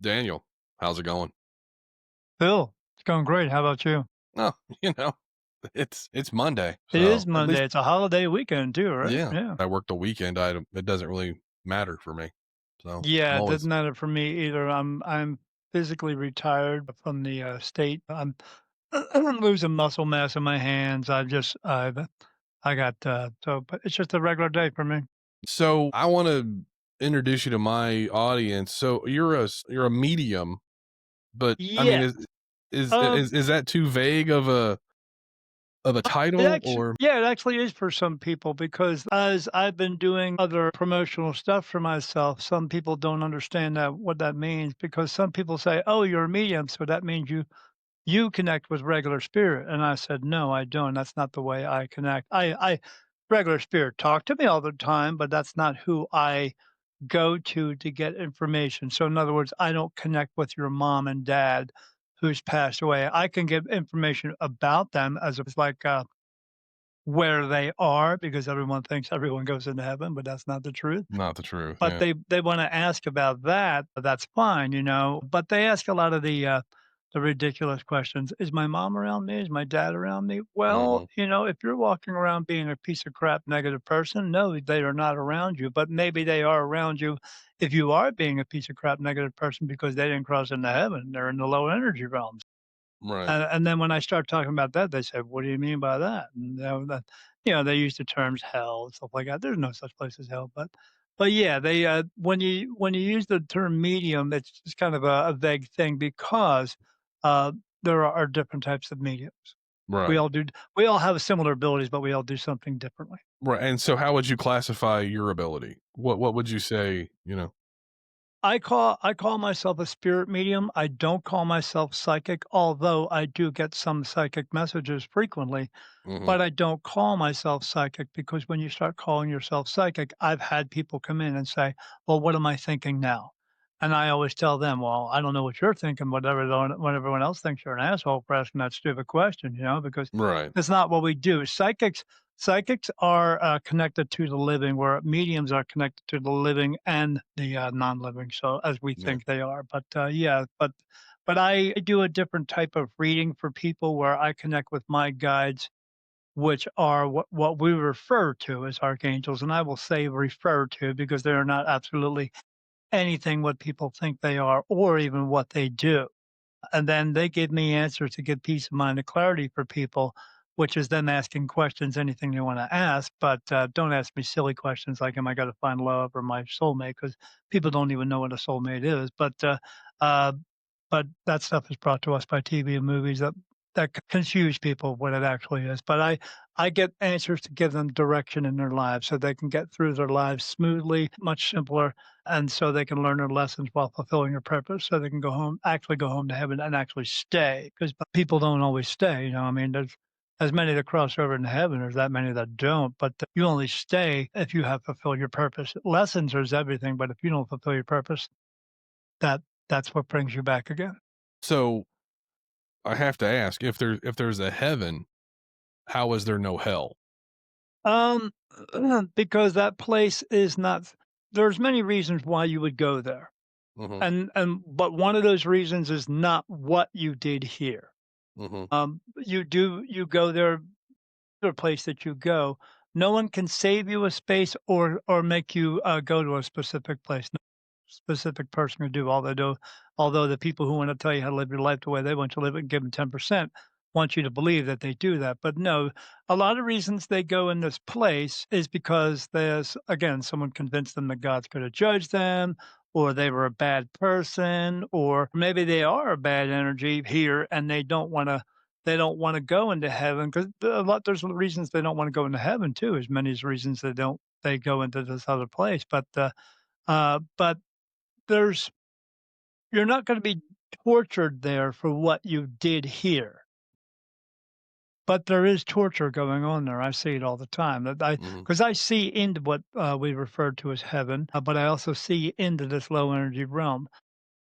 Daniel, how's it going? Phil, it's going great. How about you? Oh, you know, it's Monday, It is so at least Monday. It's a holiday weekend too, right? yeah, Yeah. I work the weekend. I don't it doesn't really matter for me. So, I'm Yeah, it doesn't always matter for me either. I'm physically retired from the state. I'm losing muscle mass in my hands. I got but it's just a regular day for me. so I wanna introduce you to my audience. So, you're a medium, but, I mean, Yeah. is Um is is that too vague of a It title actually or yeah, it actually is for some people because as I've been doing other promotional stuff for myself, some people don't understand that what that means because some people say, "Oh, you're a medium, so that means you connect with regular spirit." And I said, "No, I don't. That's not the way I connect. I regular spirit talk to me all the time, but that's not who I go to get information. So in other words, I don't connect with your mom and dad who's passed away. I can get information about them as it's like where they are because everyone thinks everyone goes into heaven, but that's not the truth. not the truth, But yeah. they wanna ask about that, that's fine, but they ask a lot of the ridiculous questions. "Is my mom around me? Is my dad around me?" Well, Mhm. if you're walking around being a piece of crap negative person, no, they are not around you, but maybe they are around you if you are being a piece of crap negative person because they didn't cross into heaven, they're in the low energy realms. Right. And then when I start talking about that, they say, "What do you mean by that?" And they use the terms hell and stuff like that. There's no such place as hell, but yeah, they when you use the term medium, it's just kind of a vague thing because uh, there are different types of mediums. We Right. all do. We all have similar abilities, but we all do something differently. Right, and so how would you classify your ability? What would you say, you know? I call myself a spirit medium. I don't call myself psychic, although I do get some psychic messages frequently. Mhm. But I don't call myself psychic because when you start calling yourself psychic, I've had people come in and say, "Well, what am I thinking now?" And I always tell them, "Well, I don't know what you're thinking, whatever when everyone else thinks you're an asshole for asking that stupid question, because Right. it's not what we do. Psychics are connected to the living, where mediums are connected to the living and the non-living. So as we Yeah. think they are, but I do a different type of reading for people where I connect with my guides which are what we refer to as archangels, and I will say refer to because they are not absolutely anything what people think they are or even what they do. And then they give me answers to give peace of mind and clarity for people, which is them asking questions, anything they want to ask. But don't ask me silly questions like, "Am I going to find love or my soulmate?" Because people don't even know what a soulmate is. Uh, but that stuff is brought to us by TV and movies that confuse people what it actually is. But I get answers to give them direction in their lives so they can get through their lives smoothly, much simpler, and so they can learn their lessons while fulfilling their purpose so they can go home to heaven and actually stay because people don't always stay. I mean, there's as many that cross over into heaven, there's that many that don't, but you only stay if you have fulfilled your purpose. Lessons is everything, but if you don't fulfill your purpose, that that's what brings you back again. So, I have to ask, if there's a heaven, how is there no hell? Um, because that place is not. There's many reasons why you would go there, Mhm. but one of those reasons is not what you did here. Mhm. You go there, the place that you go. No one can save you a space or make you go to a specific place. No specific person can do all they do. Although the people who want to tell you how to live your life the way they want you to live it and give them 10% want you to believe that they do that. But no, a lot of reasons they go in this place is because there's again someone convinced them that God's going to judge them, or they were a bad person, or maybe they are a bad energy here and they don't want to go into heaven because there's reasons they don't want to go into heaven too, as many as reasons they go into this other place. But there's you're not going to be tortured there for what you did here. But there is torture going on there. I see it all the time. That I Mhm. because I see into what we refer to as heaven, but I also see into this low energy realm.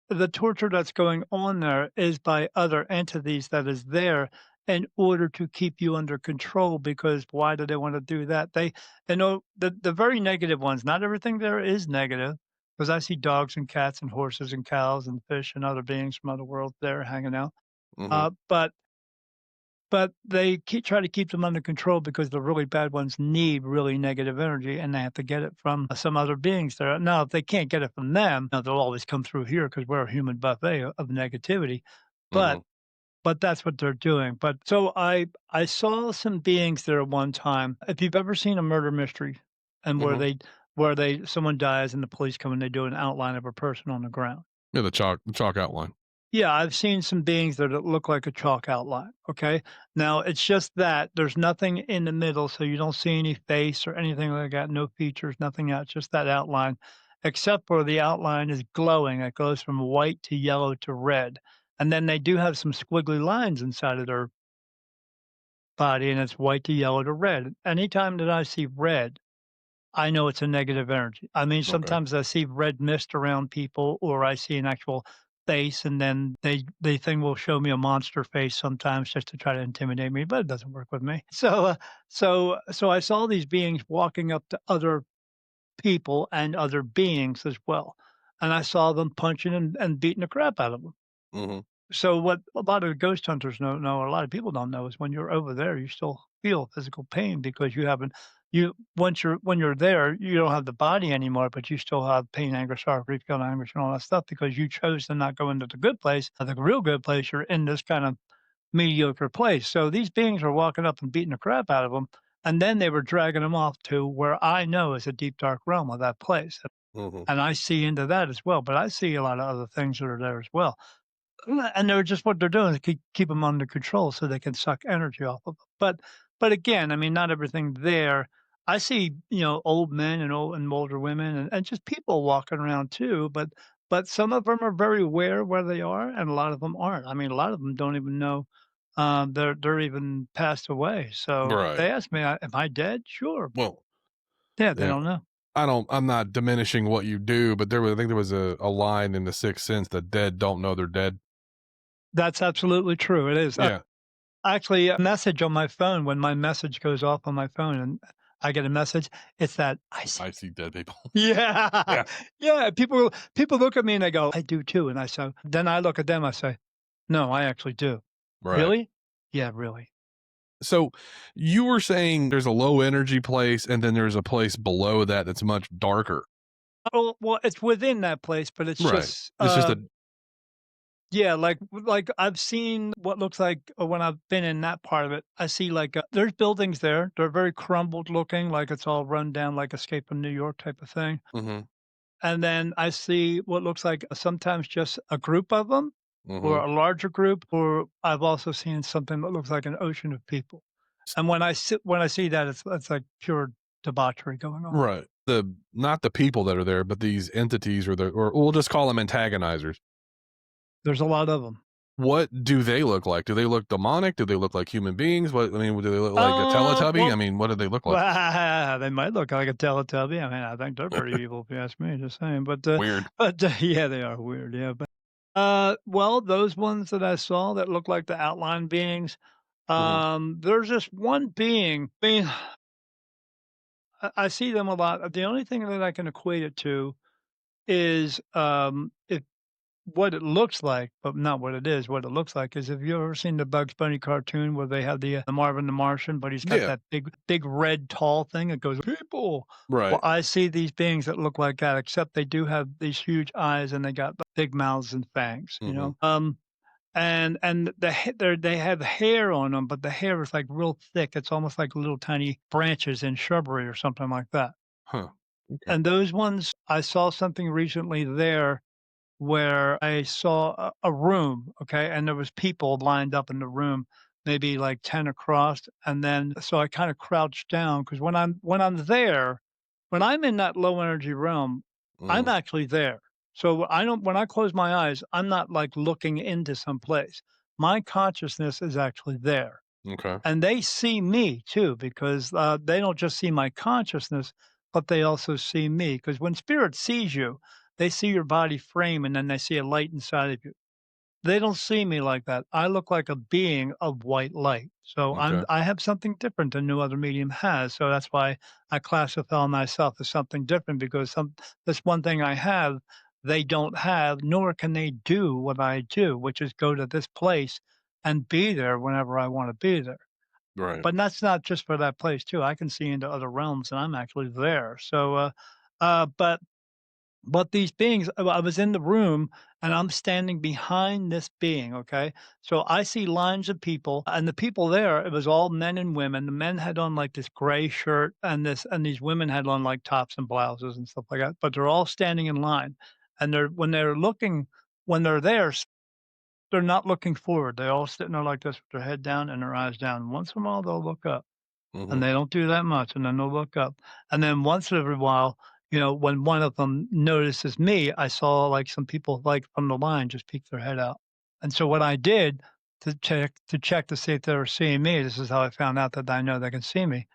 The torture that's going on there is by other entities that is there in order to keep you under control because why do they want to do that? They know the very negative ones, not everything there is negative. because I see dogs and cats and horses and cows and fish and other beings from other worlds there hanging out. Mhm. But they try to keep them under control because the really bad ones need really negative energy, and they have to get it from some other beings there. Now, if they can't get it from them, now they'll always come through here because we're a human buffet of negativity. But Mhm. but that's what they're doing. But so I saw some beings there at one time. If you've ever seen a murder mystery, and Mhm. where they someone dies and the police come and they do an outline of a person on the ground. Yeah, the chalk outline. Yeah, I've seen some beings that look like a chalk outline, okay? Now, it's just that there's nothing in the middle, so you don't see any face or anything like that, no features, nothing else, just that outline, except for the outline is glowing. It goes from white to yellow to red. And then they do have some squiggly lines inside of their body, and it's white to yellow to red. Anytime that I see red, I know it's a negative energy. I mean, Okay. sometimes I see red mist around people, or I see an actual face, and then they thing will show me a monster face sometimes just to try to intimidate me, but it doesn't work with me. So I saw these beings walking up to other people and other beings as well, and I saw them punching and beating the crap out of them. Mhm. So what a lot of the ghost hunters don't know, or a lot of people don't know, is when you're over there, you still feel physical pain because you haven't you once you're when you're there, you don't have the body anymore, but you still have pain, anger, sorrow, grief, guilt, anguish, and all that stuff because you chose to not go into the good place, the real good place. You're in this kind of mediocre place. So these beings were walking up and beating the crap out of them, and then they were dragging them off to where I know is a deep dark realm of that place, Mhm. and I see into that as well. But I see a lot of other things that are there as well. And they're just what they're doing is keep them under control so they can suck energy off of 'em. But again, I mean, not everything there. I see, old men and older women and just people walking around too, but some of them are very aware where they are, and a lot of them aren't. I mean, a lot of them don't even know, they're even passed away. So Right. they ask me, "Am I dead?" "Sure." Well, Yeah, they yeah. don't know. I'm not diminishing what you do, but I think there was a line in The Sixth Sense, "The dead don't know they're dead." That's absolutely true. It is. Yeah. Actually, a message on my phone when my message goes off on my phone and I get a message, it's that, "I see I dead." see dead people. Yeah. Yeah. Yeah, people look at me and they go, "I do too," and I say then I look at them, I say, "No, I actually do." Right. "Really?" "Yeah, really." So, you were saying there's a low energy place, and then there's a place below that that's much darker. Well, it's within that place, but it's Right. just, It's just a yeah, like, I've seen what looks like when I've been in that part of it, I see, like, there's buildings there, they're very crumbled looking, like it's all run down, like Escape from New York type of thing. mhm, And then I see what looks like sometimes just a group of them or mhm. a larger group, or I've also seen something that looks like an ocean of people. And when I see that, it's like pure debauchery going on. Right. The not the people that are there, but these entities or we'll just call them antagonizers. There's a lot of them. What do they look like? Do they look demonic? Do they look like human beings? What I mean, do they look like a Teletubby? I Well, mean, what do they look like? they might look like a Teletubby. I mean, I think they're pretty evil if you ask me, just saying. Weird. Yeah, they are weird. Yeah, well, those ones that I saw that look like the outline beings, Mhm, there's just one being. I mean, I see them a lot. The only thing that I can equate it to is what it looks like, but not what it is. What it looks like is, have you ever seen the Bugs Bunny cartoon where they have the Marvin the Martian, but he's got yeah, that big red tall thing that goes people. Well, right. I see these beings that look like that, except they do have these huge eyes and they got big mouths and fangs. Mhm, And they have hair on them, but the hair is like real thick. It's almost like little tiny branches in shrubbery or something like that. huh, okay. And those ones, I saw something recently there where I saw a room, okay, and there was people lined up in the room, maybe like 10 across, and then so I kinda crouched down because when I'm there, when I'm in that low energy realm, I'm Mhm, actually there. So I don't when I close my eyes, I'm not, like, looking into some place. My consciousness is actually there. okay. And they see me too because, they don't just see my consciousness, but they also see me. Because when spirit sees you, they see your body frame and then they see a light inside of you. They don't see me like that. I look like a being of white light. So Okay. I have something different than no other medium has. So that's why I classify myself as something different because this one thing I have, they don't have, nor can they do what I do, which is go to this place and be there whenever I want to be there. Right. But that's not just for that place too. I can see into other realms and I'm actually there. So but these beings, I was in the room and I'm standing behind this being, okay? So I see lines of people and the people there, it was all men and women. The men had on like this gray shirt and these women had on like tops and blouses and stuff like that, but they're all standing in line. And when they're there, they're not looking forward. They're all sitting there like this with their head down and their eyes down. Once in a while they'll look up and Mhm. they don't do that much, and then they'll look up. And then once in every while, when one of them notices me, I saw, like, some people, like, from the line just peek their head out. And so what I did to check to see if they were seeing me, this is how I found out that I know they can see me,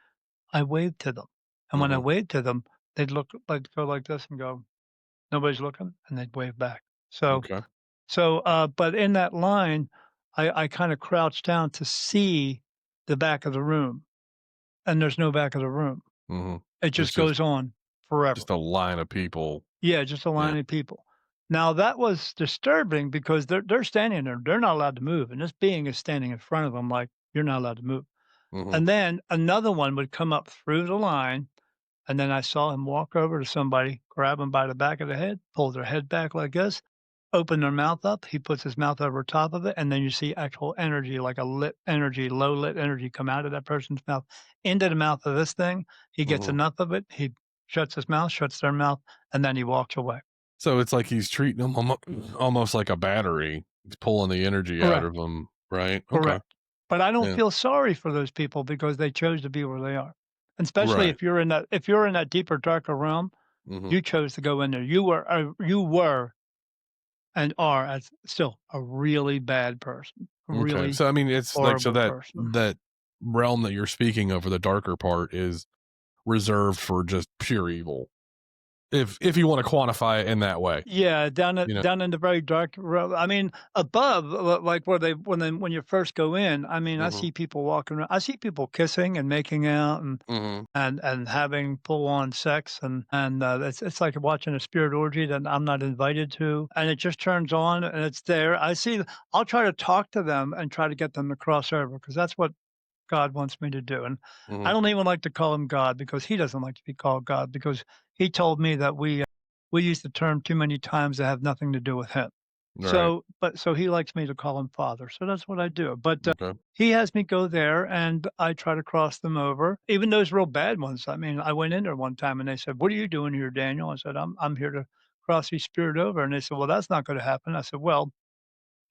I waved to them. And when I Mhm. waved to them, they'd look like go like this and go, "Nobody's looking," and they'd wave back. So Okay. but in that line, I kinda crouched down to see the back of the room, and there's no back of the room. Mhm. It It's just just goes on forever. just a line of people. Yeah, just a Yeah. line of people. Now that was disturbing because they're standing there, they're not allowed to move, and this being is standing in front of them like, "You're not allowed to move." Mhm. And then another one would come up through the line, and then I saw him walk over to somebody, grab them by the back of the head, pull their head back like this, open their mouth up. He puts his mouth over top of it, and then you see actual energy, like a lit energy, low lit energy come out of that person's mouth into the mouth of this thing. He gets Mhm. enough of it. He shuts his mouth, shuts their mouth, and then he walks away. So it's like he's treating them almost like a battery. He's pulling the energy out Correct. of them, right? Okay. Correct. But I don't Yeah. feel sorry for those people because they chose to be where they are. And especially Right. if you're in that deeper, darker realm, Mhm. you chose to go in there. You were and are as still a really bad person, a Okay. really So I mean, it's like so horrible that person. that realm that you're speaking of, or the darker part, is reserved for just pure evil. If you want to quantify it in that way, Yeah, you know. down in the very dark row. I mean, above, like where they when you first go in. I mean, I Mhm. see people walking around. I see people kissing and making out Mhm. and having full on sex and it's like watching a spirit orgy that I'm not invited to, and it just turns on and it's there. I'll try to talk to them and try to get them to cross over because that's what God wants me to do. And I Mhm. don't even like to call him God because he doesn't like to be called God because he told me that we use the term too many times that have nothing to do with him. Right. So he likes me to call him Father. So that's what I do. But Okay. he has me go there and I try to cross them over, even those real bad ones. I mean, I went in there one time and they said, "What are you doing here, Daniel?" I said, I'm here to cross these spirit over. And they said, "Well, that's not going to happen." I said, "Well,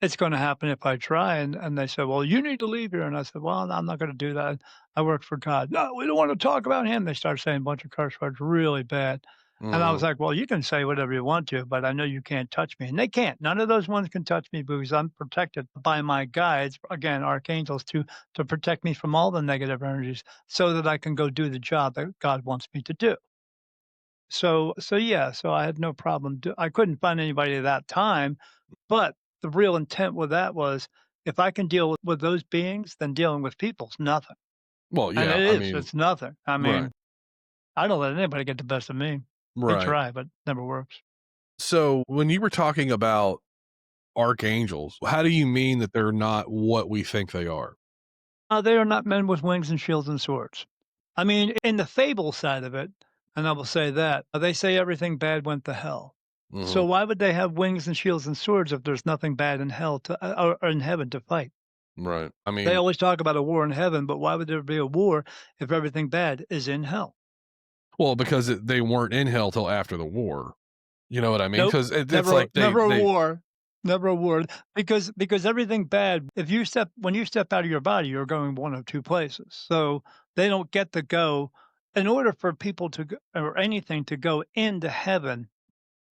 it's gonna happen if I try," and they said, "Well, you need to leave here," and I said, "Well, I'm not gonna do that. I work for God." "No, we don't wanna talk about him." They started saying a bunch of curse words really bad, and I was Mhm. like, "Well, you can say whatever you want to, but I know you can't touch me," and they can't. None of those ones can touch me because I'm protected by my guides, again, archangels, to protect me from all the negative energies so that I can go do the job that God wants me to do. So I had no problem I couldn't find anybody at that time, but the real intent with that was, if I can deal with those beings, then dealing with people's nothing. Well, And yeah. I mean, it's nothing. I right. mean, I don't let anybody get the best of me. They Right. try, but never works. So when you were talking about archangels, how do you mean that they're not what we think they are? They are not men with wings and shields and swords. I mean, in the fable side of it, and I will say that, they say everything bad went to hell. So Mhm. why would they have wings and shields and swords if there's nothing bad in hell or in heaven to fight? Right. I They mean, always talk about a war in heaven, but why would there be a war if everything bad is in hell? well, because they weren't in hell till after the war. You know what I mean? Nope. Because it's Never like never a they war. Never a war. Because everything bad, if you step when you step out of your body, you're going one of 2 places. So, they don't get to go in order for people to go or anything to go into heaven,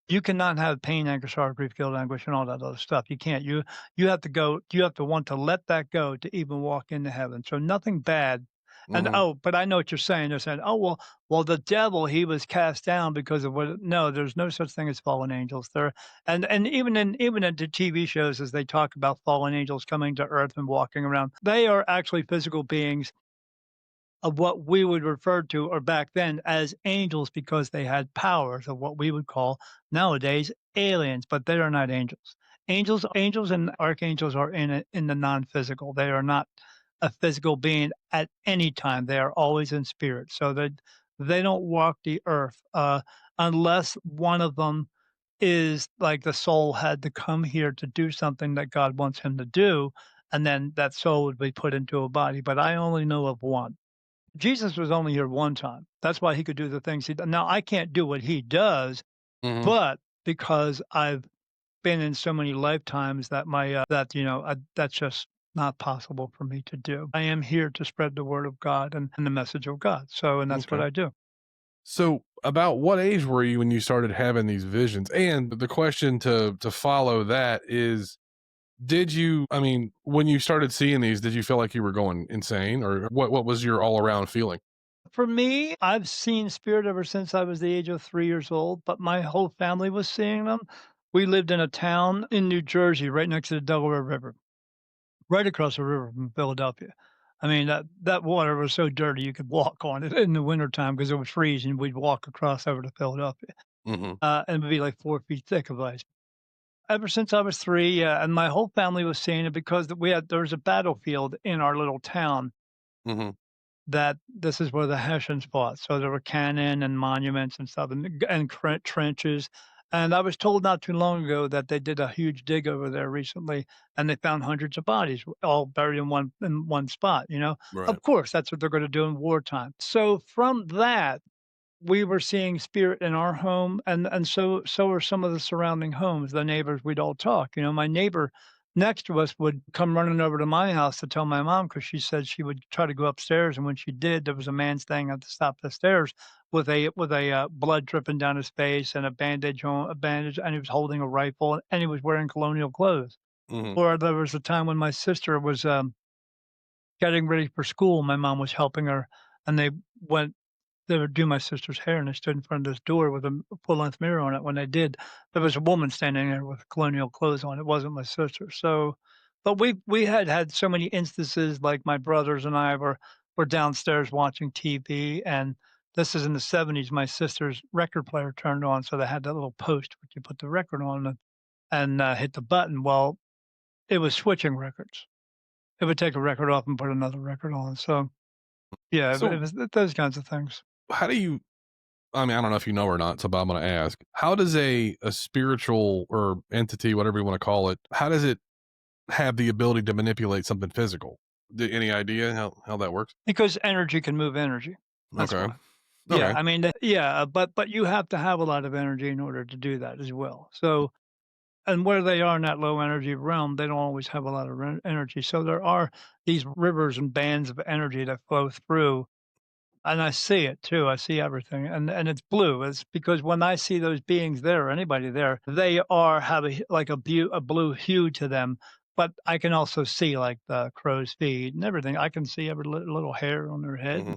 you cannot have pain, anger, sorrow, grief, guilt, anguish, and all that other stuff. You can't. You have to want to let that go to even walk into heaven. So nothing bad. And, Mhm. oh, but I know what you're saying. They're saying, "Oh, well, the devil, he was cast down because of what" no, there's no such thing as fallen angels. There and even in the TV shows as they talk about fallen angels coming to earth and walking around, they are actually physical beings of what we would refer to or back then as angels because they had powers of what we would call nowadays aliens, but they are not angels. Angels and archangels are in the non-physical. They are not a physical being at any time. They are always in spirit. So they don't walk the earth unless one of them is like the soul had to come here to do something that God wants him to do, and then that soul would be put into a body. But I only know of one. Jesus was only here one time. That's why he could do the things he does. Now, I can't do what he does, Mhm. but because I've been in so many lifetimes that that's just not possible for me to do. I am here to spread the word of God and the message of God. So, and that's what Okay. I do. So, about what age were you when you started having these visions? And the question to follow that is, did you? I mean, when you started seeing these, did you feel like you were going insane, or what was your all around feeling? For me, I've seen spirit ever since I was the age of 3 years old, but my whole family was seeing them. We lived in a town in New Jersey, right next to the Delaware River. Right across the river from Philadelphia. I mean, that water was so dirty you could walk on it in the wintertime because it was freezing. We'd walk across over to Philadelphia, Mhm. and it would be like 4 feet thick of ice. Ever since I was 3, yeah, and my whole family was seeing it because there was a battlefield in our little town Mhm. that this is where the Hessians fought. So there were cannon and monuments and stuff and trenches. And I was told not too long ago that they did a huge dig over there recently and they found hundreds of bodies all buried in one spot, you know. Right. Of course, that's what they're going to do in wartime. So from that, we were seeing spirit in our home and so were some of the surrounding homes, the neighbors, we'd all talk. You know, my neighbor next to us would come running over to my house to tell my mom because she said she would try to go upstairs, and when she did, there was a man standing at the top of the stairs with blood dripping down his face and a bandage, and he was holding a rifle, and he was wearing colonial clothes. Mhm. Or there was a time when my sister was, getting ready for school, my mom was helping her, and went they would do my sister's hair, and they stood in front of this door with a full-length mirror on it. When they did, there was a woman standing there with colonial clothes on. It wasn't my sister. So, but we had so many instances, like my brothers and I were downstairs watching TV, and this is in the '70s. My sister's record player turned on, so they had that little post where you put the record on and hit the button. Well, it was switching records. It would take a record off and put another record on. So, yeah, it So, was those kinds of things. how do you? I mean, I don't know if you know or not, so but I'm going to ask. How does a spiritual or entity, whatever you want to call it, how does it have the ability to manipulate something physical? Any idea how that works? Because energy can move energy. That's Okay. why. Yeah, Okay. I mean, yeah, but you have to have a lot of energy in order to do that as well. So, and where they are in that low energy realm, they don't always have a lot of energy. So there are these rivers and bands of energy that flow through, and I see it too. I see everything, and it's blue. It's because when I see those beings there, or anybody there, they are have a blue hue to them. But I can also see like the crow's feet and everything. I can see every little hair on their head. Mhm.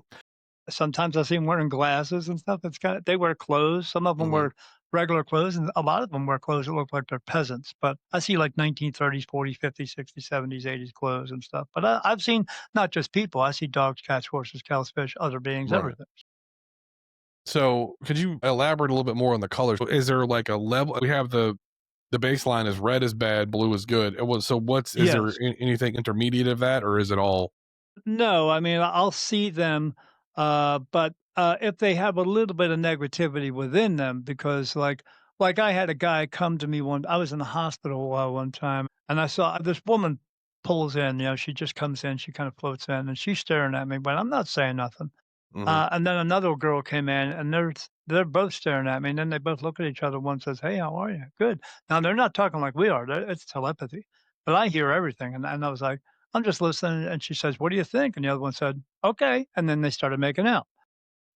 Sometimes I see them wearing glasses and stuff. It's kinda they wear clothes. Some of them Mhm. wear regular clothes, and a lot of them wear clothes that look like they're peasants, but I see, like, 1930s, 40s, 50s, 60s, 70s, 80s clothes and stuff, but I've seen not just people, I see dogs, cats, horses, cows, fish, other beings, Right. everything. So, could you elaborate a little bit more on the colors? Is there like a level? We have the baseline is red is bad, blue is good. So what's is there Yes. anything intermediate of that, or is it all? No, I mean, I'll see them, but if they have a little bit of negativity within them because, like, I had a guy come to me I was in the hospital, one time, and I saw this woman pulls in, you know, she just comes in, she kinda floats in, and she's staring at me, but I'm not saying nothing. Mhm. And then another girl came in, and they're both staring at me, and then they both look at each other. One says, "Hey, how are you?" "Good." Now they're not talking like we are. It's telepathy, but I hear everything, and I was like, "I'm just listening." And she says, "What do you think?" And the other one said, "Okay." And then they started making out.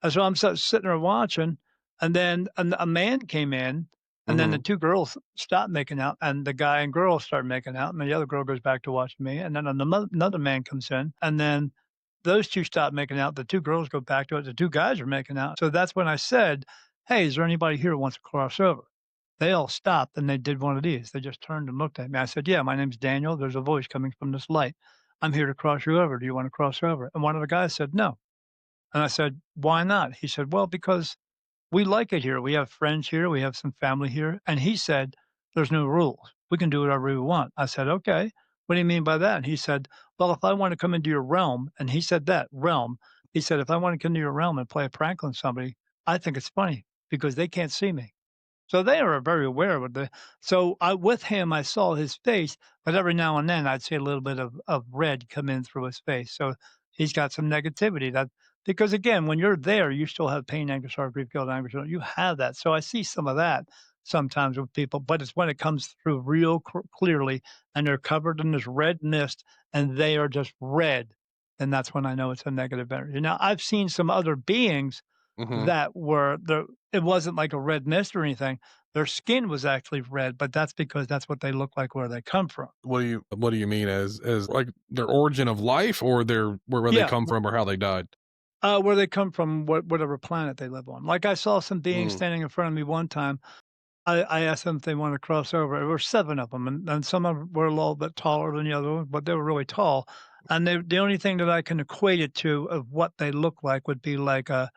And so I'm sitting there watching, and then a man came in, and then the Mhm. two girls stopped making out, and the guy and girl started making out, and the other girl goes back to watching me, and then another man comes in, and then those 2 stop making out, the 2 girls go back to it, the 2 guys are making out. So that's when I said, "Hey, is there anybody here who wants to cross over?" They all stopped and they did one of these. They just turned and looked at me. I said, "Yeah, my name's Daniel. There's a voice coming from this light. I'm here to cross you over. Do you want to cross over?" And one of the guys said, "No." And I said, "Why not?" He said, "Well, because we like it here. We have friends here. We have some family here." And he said, "There's no rules. We can do whatever we want." I said, "Okay. What do you mean by that?" And he said, "Well, if I want to come into your realm," and he said that, realm. He said, "If I want to come into your realm and play a prank on somebody, I think it's funny because they can't see me." So they are very aware of the so I with him, I saw his face, but every now and then I'd see a little bit of red come in through his face. So he's got some negativity that because again, when you're there, you still have pain, anger, sorrow, grief, guilt, anguish. You have that. So I see some of that sometimes with people, but it's when it comes through real clearly and they're covered in this red mist and they are just red. And that's when I know it's a negative energy. Now I've seen some other beings Mhm. that were the it wasn't like a red mist or anything. Their skin was actually red, but that's because that's what they look like where they come from. What do you mean as like their origin of life or their where they Yeah, come from or how they died? where they come from, whatever planet they live on. Like I saw some beings Mm, standing in front of me one time. I asked them if they wanted to cross over. There were 7 of them, and some of 'em were a little bit taller than the other one, but they were really tall. And they the only thing that I can equate it to of what they look like would be like a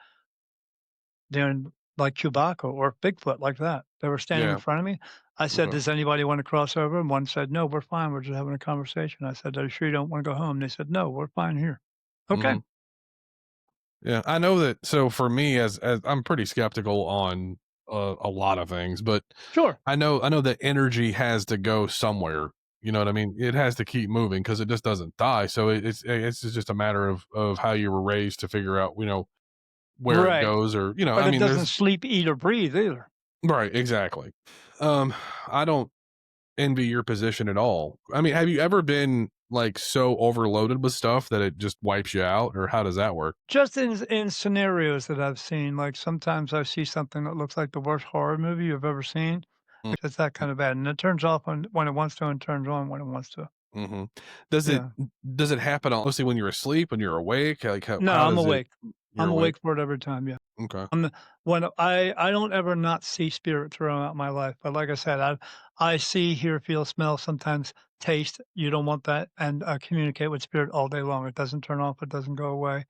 they're like Chewbacca or Bigfoot, like that. They were standing in yeah, front of me. I said, okay. "Does anybody want to cross over?" And one said, "No, we're fine. We're just having a conversation." I said, "Are you sure you don't want to go home?" They said, "No, we're fine here." Okay, Mhm. Yeah, I know that so for me as I'm pretty skeptical on a lot of things, but sure. I know that energy has to go somewhere. You know what I mean? It has to keep moving because it just doesn't die. So it's just a matter of how you were raised to figure out, where it Right. goes or, But I it mean, doesn't there's sleep, eat, or breathe either. right, exactly. Um, I don't envy your position at all. I mean, have you ever been like so overloaded with stuff that it just wipes you out, or how does that work? Just in scenarios that I've seen, like sometimes I see something that looks like the worst horror movie you've ever seen. It's that kind of bad, and it turns off when it wants to, and turns on when it wants to. Mm-hmm. Does it Yeah. does it happen mostly when you're asleep, when you're awake? Like No, how I'm does it? awake. You're I'm awake. awake for it every time. Yeah. Okay. I'm the when I don't ever not see spirit throughout my life, but like I said, I see, hear, feel, smell, sometimes taste. You don't want that, and communicate with spirit all day long. It doesn't turn off. It doesn't go away.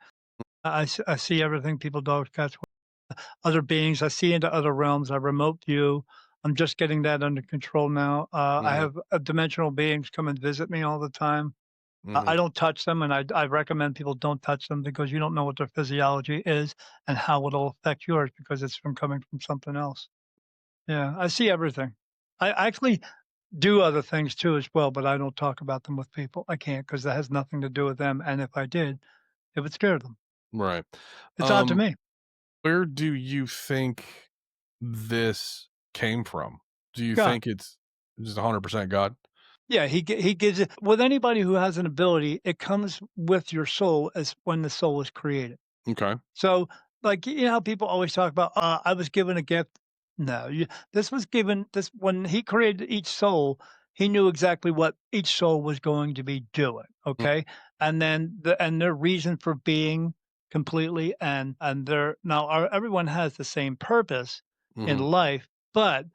I see everything. People, dogs, cats, other beings. I see into other realms. I remote view. I'm just getting that under control now. I Mm-hmm. have dimensional beings come and visit me all the time. Mm-hmm. I don't touch them, and I recommend people don't touch them because you don't know what their physiology is and how it'll affect yours because it's from coming from something else. Yeah, I see everything. I actually do other things too as well, but I don't talk about them with people. I can't because that has nothing to do with them, and if I did, it would scare them. Right. It's odd to Um, me. where do you think this came from? Do you God. think it's just 100% God? Yeah, he gives it with anybody who has an ability, it comes with your soul as when the soul is created. Okay. So, like, you know how people always talk about, "I was given a gift." No, this was given this when he created each soul, he knew exactly what each soul was going to be doing, okay? And then their reason for being completely and their now everyone has the same purpose in Mm-hmm. life, but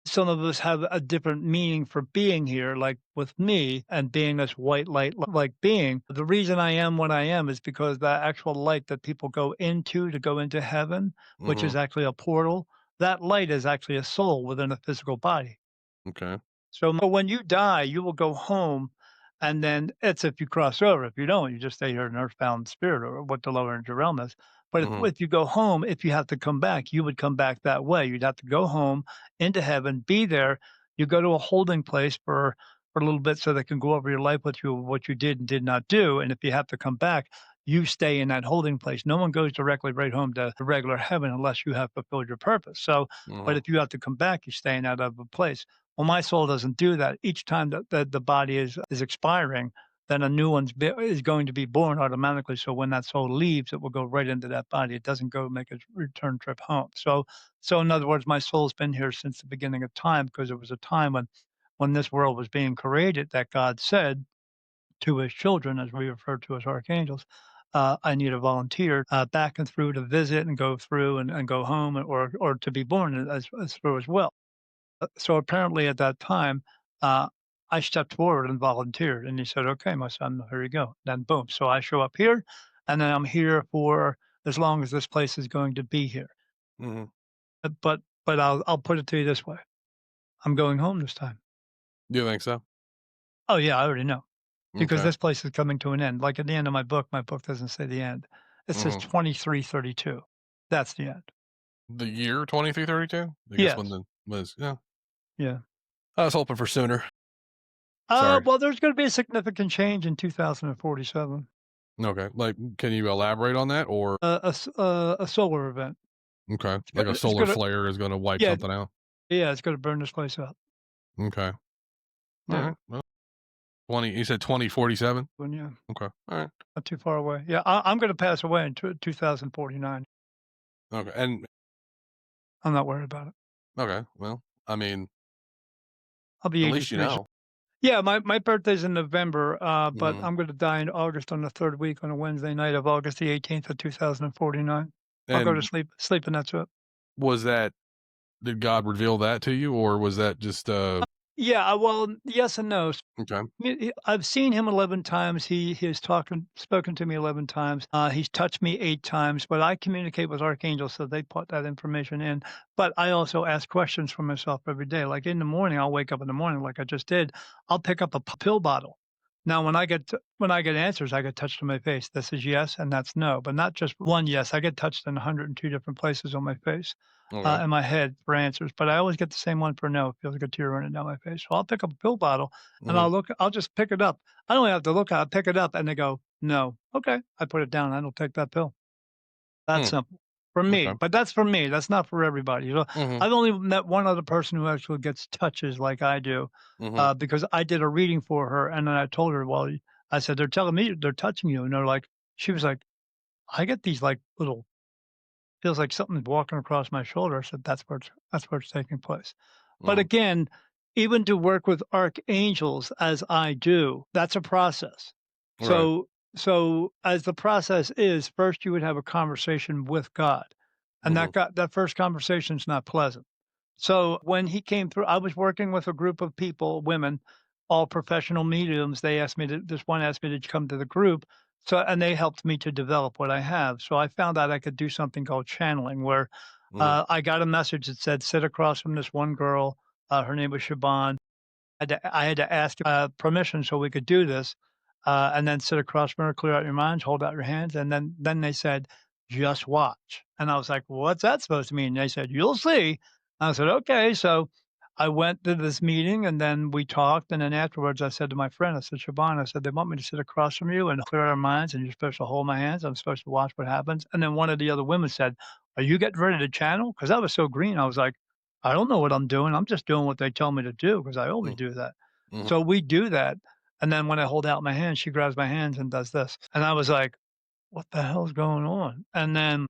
some of us have a different meaning for being here, like with me and being this white light like being. The reason I am what I am is because that actual light that people go into to go into heaven, which Mm-hmm. is actually a portal, that light is actually a soul within a physical body. Okay. So when you die, you will go home, and then it's if you cross over. If you don't, you just stay here in earthbound spirit or what the lower energy realm is. But Mm-hmm. if you go home, if you have to come back, you would come back that way. You'd have to go home into heaven, be there. You go to a holding place for a little bit so they can go over your life with you, what you did and did not do. And if you have to come back, you stay in that holding place. No one goes directly right home to the regular heaven unless you have fulfilled your purpose. So, but Mm-hmm. if you have to come back, you stay in that other place. Well, my soul doesn't do that. Each time that the body is expiring, then a new is going to be born automatically. So when that soul leaves, it will go right into that body. It doesn't go make a return trip home. So in other words, my soul's been here since the beginning of time because there was a time when this world was being created that God said to his children, as we refer to as archangels, I need a volunteer back and through to visit and go through and go home or to be born as through as well. So apparently at that time, uh, I stepped forward and volunteered, and he said, "Okay, my son, here you go." Then boom, so I show up here, and then I'm here for as long as this place is going to be here. Mhm. But I'll put it to you this way: I'm going home this time. You think so? Oh yeah, I already know because Okay. this place is coming to an end. Like at the end of my book doesn't say the end; it says Mhm. 2332. That's the end. The year 2332? I guess when Yes. the was yeah. Yeah. I was hoping for sooner. Sorry. Well, there's going to be a significant change in 2047. Okay. Like, can you elaborate on that? Or A solar event. okay, like a It's solar gonna flare is gonna wipe yeah, something out? yeah, it's gonna burn this place up. Okay. Yeah, Alright. Well, 20 you said 2047? when yeah, Okay. Alright. not too far away. Yeah, I'm gonna pass away in 2049. Okay, and I'm not worried about it. okay, well, I mean, I'll be at least you 83. know. Yeah, my birthday's in November, but Mhm. I'm gonna die in August on the 3rd week on a Wednesday night of August the 18th of 2049. I'll go to And sleep, and that's it. was that did God reveal that to you, or was that just, Yeah, well, yes and no. okay. I've seen him 11 times. He has spoken to me 11 times. He's touched me 8 times, but I communicate with archangels, so they put that information in. But I also ask questions for myself every day. Like in the morning, I'll wake up in the morning, like I just did. I'll pick up a pill bottle. Now, when I get answers, I get touched on my face. This is yes, and that's no, but not just one yes. I get touched in 102 different places on my face, Okay. in my head for answers, but I always get the same one for no. It feels like a tear running down my face. So I'll pick up a pill bottle and Mhm. I'll just pick it up. I don't even have to look at it, pick it up and they go, "No." Okay. I put it down. I don't take that pill. That's Hmm, simple. For okay. me, but that's for me. That's not for everybody. Mhm. I've only met one other person who actually gets touches like I do, Mhm. because I did a reading for her and then I told her, well, I said, they're telling me they're touching you. And they're like, she was like, I get these like little, feels like something's walking across my shoulder. I said, that's where it's taking place. But Mhm. again, even to work with archangels as I do, that's a process. Right. So as the process is, first you would have a conversation with God. And Mhm. that first conversation is not pleasant. So when he came through, I was working with a group of people, women, all professional mediums. This one asked me to come to the group. So, and they helped me to develop what I have. So I found out I could do something called channeling, where Mhm. I got a message that said, sit across from this one girl. Her name was Shaban. I had to ask permission so we could do this, and then sit across from her, clear out your minds, hold out your hands, and then they said, "Just watch." And I was like, "What's that supposed to mean?" And they said, "You'll see." I said, "Okay." So I went to this meeting, and then we talked, and then afterwards, I said to my friend, I said, "Siobhan," I said, "They want me to sit across from you and clear our minds, and you're supposed to hold my hands. I'm supposed to watch what happens." And then one of the other women said, "Are you getting ready to channel?" Because I was so green, I was like, "I don't know what I'm doing. I'm just doing what they tell me to do because I always Mhm. do that." Mhm. So we do that, and then when I hold out my hand, she grabs my hands and does this, and I was like, "What the hell's going on?" And then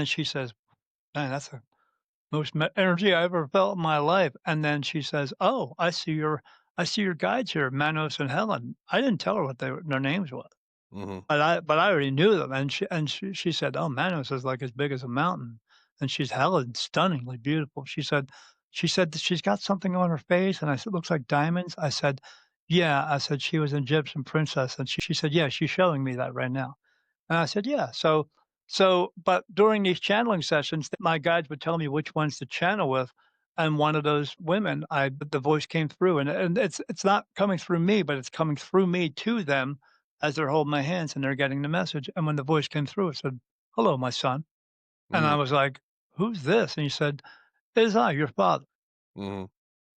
she says, "Man, that's the most energy I ever felt in my life." And then she says, "Oh, I see your guides here, Manos and Helen." I didn't tell her what their names was. Mhm. But I already knew them, and she said, "Oh, Manos is like as big as a mountain, and she's hella stunningly beautiful." She said that she's got something on her face, and I said, "Looks like diamonds." I said, "Yeah." I said, "She was an Egyptian princess," and she said, "Yeah, she's showing me that right now." And I said, "Yeah." But during these channeling sessions, my guides would tell me which ones to channel with, and one of those women, I the voice came through, and it's not coming through me, but it's coming through me to them as they're holding my hands and they're getting the message. And when the voice came through, it said, "Hello, my son." And I Mhm. was like, "Who's this?" And he said, "It is I, your father." Mhm.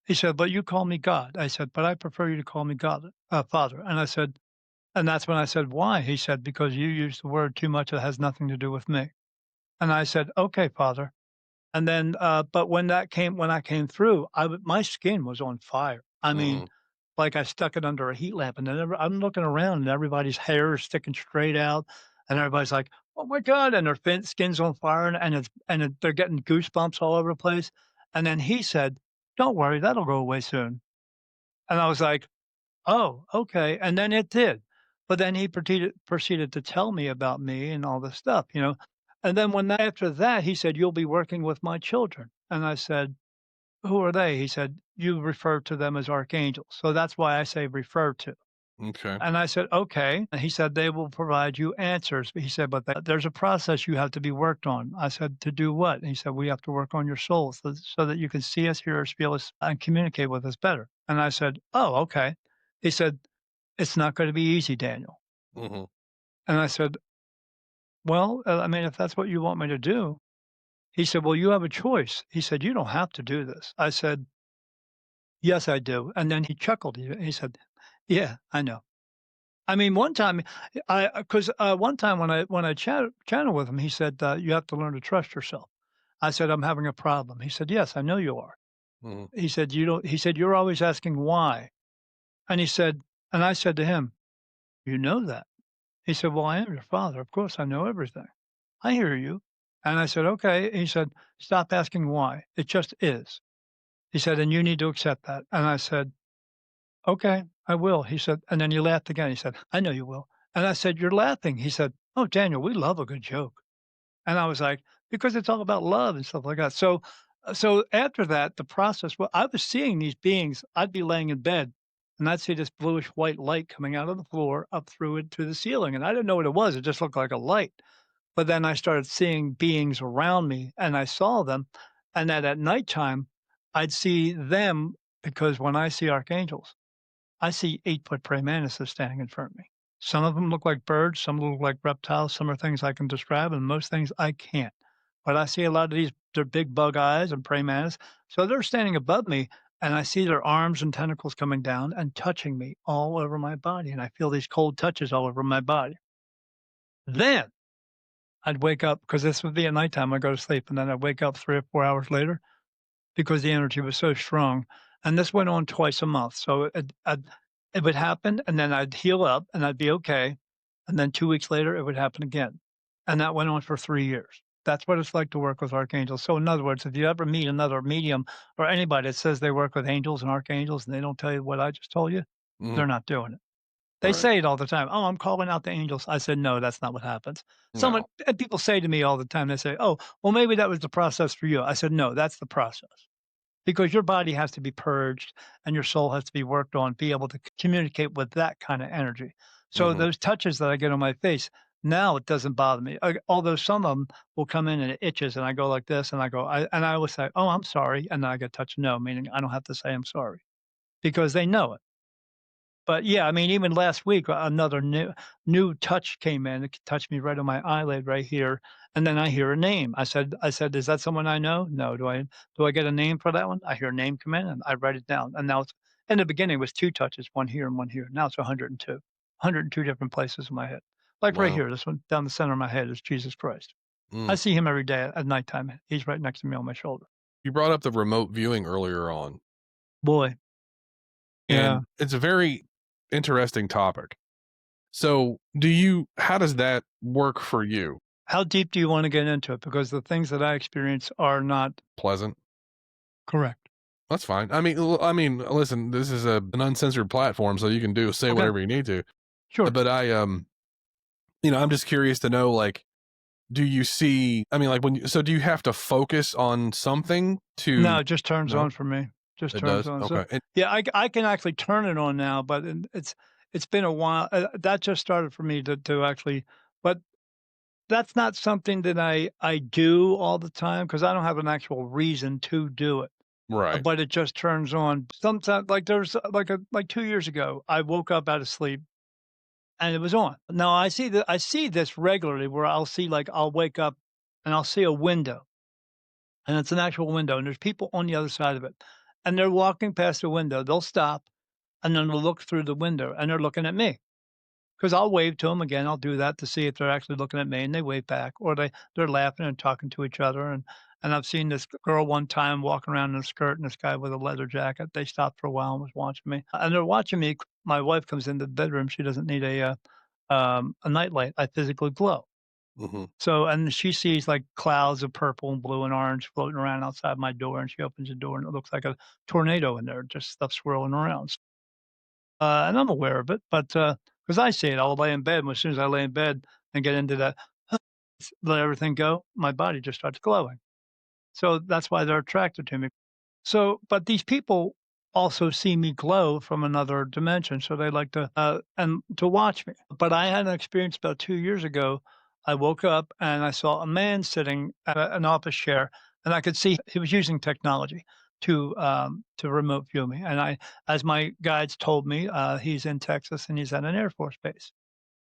He said, "But you call me God." I said, "But I prefer you to call me God, Father." And I said, and that's when I said, "Why?" He said, "Because you use the word too much that has nothing to do with me." And I said, "Okay, Father." And then, but when I came through, my skin was on fire. I mean, Mhm. like I stuck it under a heat lamp, and then I'm looking around, and everybody's hair is sticking straight out, and everybody's like, "Oh my god!" And their skin's on fire, they're getting goosebumps all over the place. And then he said, "Don't worry, that'll go away soon." And I was like, "Oh, okay," and then it did. But then he proceeded to tell me about me and all this stuff, you know? And then when after that, he said, "You'll be working with my children." And I said, "Who are they?" He said, "You refer to them as archangels." So that's why I say refer to. Okay. And I said, "Okay." And he said, "They will provide you answers." He said, "But there's a process you have to be worked on." I said, "To do what?" And he said, "We have to work on your soul so that you can see us, hear us, feel us, and communicate with us better." And I said, "Oh, okay." He said, "It's not gonna be easy, Daniel." Mhm. And I said, "Well, I mean, if that's what you want me to do." He said, "Well, you have a choice." He said, "You don't have to do this." I said, "Yes, I do." And then he chuckled. He said, "Yeah, I know." I mean, one time, one time when I chatted with him, he said, "You have to learn to trust yourself." I said, "I'm having a problem." He said, "Yes, I know you are." Mhm. He said, "You don't." He said, "You're always asking why." And he said, and I said to him, "You know that." He said, "Well, I am your father. Of course, I know everything." I hear you. And I said, "Okay." He said, "Stop asking why. It just is." He said, "And you need to accept that." And I said, "Okay, I will." He said, and then he laughed again. He said, "I know you will." And I said, "You're laughing." He said, "Oh, Daniel, we love a good joke." And I was like, "Because it's all about love and stuff like that." So after that, the process, well, I was seeing these beings. I'd be laying in bed and I'd see this bluish white light coming out of the floor up through it to the ceiling. And I didn't know what it was. It just looked like a light. But then I started seeing beings around me and I saw them. And then at nighttime, I'd see them because when I see archangels, I see 8-foot praying mantises standing in front of me. Some of them look like birds, some look like reptiles, some are things I can describe, and most things I can't. But I see a lot of these, they're big bug eyes and praying mantis. So they're standing above me, and I see their arms and tentacles coming down and touching me all over my body. And I feel these cold touches all over my body. Then I'd wake up because this would be at nighttime. I go to sleep, and then I'd wake up 3 or 4 hours later because the energy was so strong, and this went on twice a month, so it would happen, and then I'd heal up, and I'd be okay, and then 2 weeks later, it would happen again, and that went on for 3 years. That's what it's like to work with archangels. So in other words, if you ever meet another medium or anybody that says they work with angels and archangels and they don't tell you what I just told you, Mhm. they're not doing it. They Right. say it all the time, "Oh, I'm calling out the angels." I said, "No, that's not what happens." Someone No. and people say to me all the time, they say, "Oh, well, maybe that was the process for you." I said, "No, that's the process." Because your body has to be purged and your soul has to be worked on, be able to communicate with that kind of energy. So Mhm. those touches that I get on my face, now it doesn't bother me. Although some of them will come in and it itches and I go like this and I always say, "Oh, I'm sorry." And then I get touched no, meaning I don't have to say I'm sorry because they know it. But yeah, I mean, even last week, another new touch came in. It touched me right on my eyelid right here, and then I hear a name. I said, "Is that someone I know?" No. Do I get a name for that one? I hear a name come in, and I write it down. And now it's in the beginning it was 2 touches, one here and one here. Now it's 102. 102 different places in my head. Like right Wow. here, this one down the center of my head is Jesus Christ. I Mm. see him every day at nighttime. He's right next to me on my shoulder. You brought up the remote viewing earlier on, Boy, yeah. and it's a very interesting topic. So, how does that work for you? How deep do you want to get into it? Because the things that I experience are not Pleasant? correct. That's fine. Listen, this is an uncensored platform, so you can say Okay. whatever you need to. Sure. But I'm just curious to know, like, do you see? I mean, like, do you have to focus on something to? No, it just turns No, on for me. Just it turns does. on. So, Okay. And, yeah, I can actually turn it on now, but it's been a while. That just started for me to actually, but that's not something that I do all the time because I don't have an actual reason to do it. right. But it just turns on. Sometimes, like there's like 2 years ago, I woke up out of sleep and it was on. Now I see this regularly where I'll wake up and I'll see a window and it's an actual window, and there's people on the other side of it, and they're walking past the window. They'll stop, and then they'll look through the window, and they're looking at me because 'cause I'll wave to them again. I'll do that to see if they're actually looking at me, and they wave back, or they're laughing and talking to each other. And I've seen this girl one time walking around in a skirt, and this guy with a leather jacket. They stopped for a while and was watching me, and they're watching me. My wife comes into the bedroom. She doesn't need a nightlight. I physically glow. Hmm. So and she sees, like, clouds of purple and blue and orange floating around outside my door, and she opens the door, and it looks like a tornado in there, just stuff swirling around. and I'm aware of it, but, because I see it, I'll lay in bed, and as soon as I lay in bed and get into that, let everything go, my body just starts glowing. So that's why they're attracted to me. So, but these people also see me glow from another dimension, so they like to and to watch me. But I had an experience about 2 years ago. I woke up and I saw a man sitting at an office chair, and I could see he was using technology to remote view me. And I, as my guides told me, he's in Texas and he's at an Air Force base.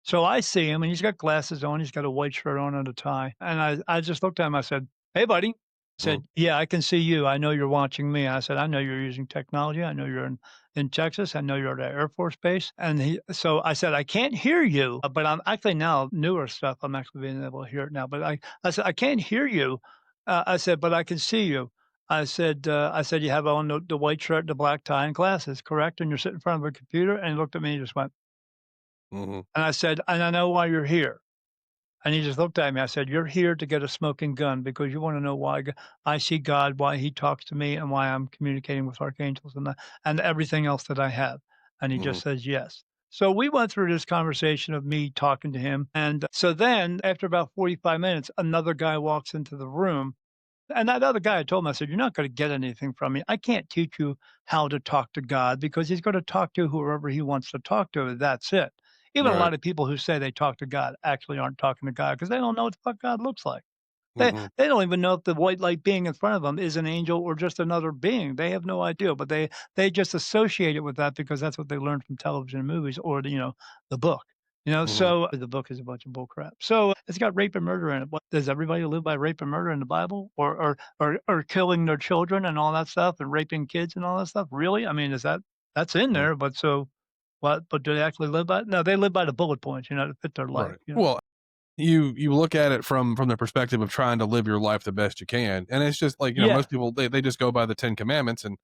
So I see him, and he's got glasses on, he's got a white shirt on and a tie, and I just looked at him, I said, "Hey, buddy." I Mhm, said, "Yeah, I can see you, I know you're watching me." I said, "I know you're using technology, I know you're in Texas, I know you're at Air Force Base," and so I said, "I can't hear you, but I'm actually now newer stuff, I'm actually being able to hear it now, but I said, "I can't hear you." I said, "But I can see you." I said, "You have on the white shirt, the black tie, and glasses, correct? And you're sitting in front of a computer?" And he looked at me and just went, mhm, and I said, "And I know why you're here." And he just looked at me. I said, "You're here to get a smoking gun because you wanna know why I see God, why he talks to me, and why I'm communicating with archangels and everything else that I have." And he mhm, just says, "Yes." So we went through this conversation of me talking to him, and so then after about 45 minutes, another guy walks into the room, and that other guy, I told him, I said, "You're not gonna get anything from me. I can't teach you how to talk to God because he's gonna talk to whoever he wants to talk to, that's it." Even a right, lot of people who say they talk to God actually aren't talking to God because they don't know what the fuck God looks like. They mhm, they don't even know if the white light being in front of them is an angel or just another being. They have no idea, but they just associate it with that because that's what they learned from television and movies or the book. mhm, So the book is a bunch of bull crap. So it's got rape and murder in it. What does everybody live by rape and murder in the Bible or killing their children and all that stuff and raping kids and all that stuff? Really? I mean, is that's in mhm, there, but so what? But do they actually live by it? No, they live by the bullet points, to fit their life. right. Well, you look at it from the perspective of trying to live your life the best you can, and it's just like, Yeah. most people, they just go by the 10 commandments, and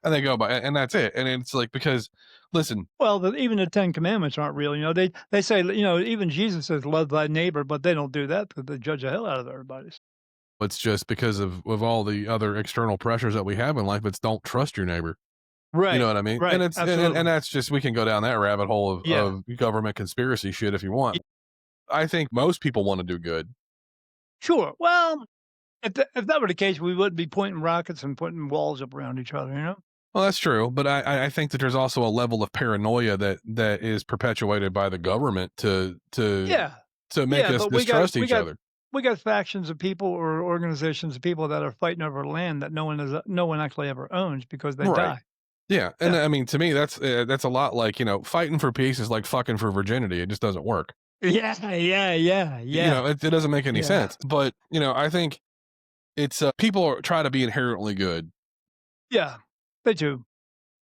they go by, and that's it. And it's like, because listen, Well, even the Ten Commandments aren't real, they say, even Jesus says, "Love thy neighbor," but they don't do that because they judge the hell out of everybody. it's just because of all the other external pressures that we have in life. It's don't trust your neighbor. You know Right, what I mean? And right, it's and absolutely. that's just, we can go down that rabbit hole Yeah. of government conspiracy shit if you Y want. I think most people want to do good. Sure. Well, if that were the case, we wouldn't be pointing rockets and putting walls up around each other? Well, that's true, but I think that there's also a level of paranoia that is perpetuated by the government Yeah. to make Yeah, us but we got distrust we each got other. we got factions of people or organizations of people that are fighting over land that no one actually ever owns because they Right. die. Yeah, and Yeah. I mean, to me, that's a lot like, fighting for peace is like fucking for virginity. It just doesn't work. Yeah, yeah, yeah, yeah, It doesn't make any yeah. sense. But I think it's people try to be inherently good. Yeah, they do,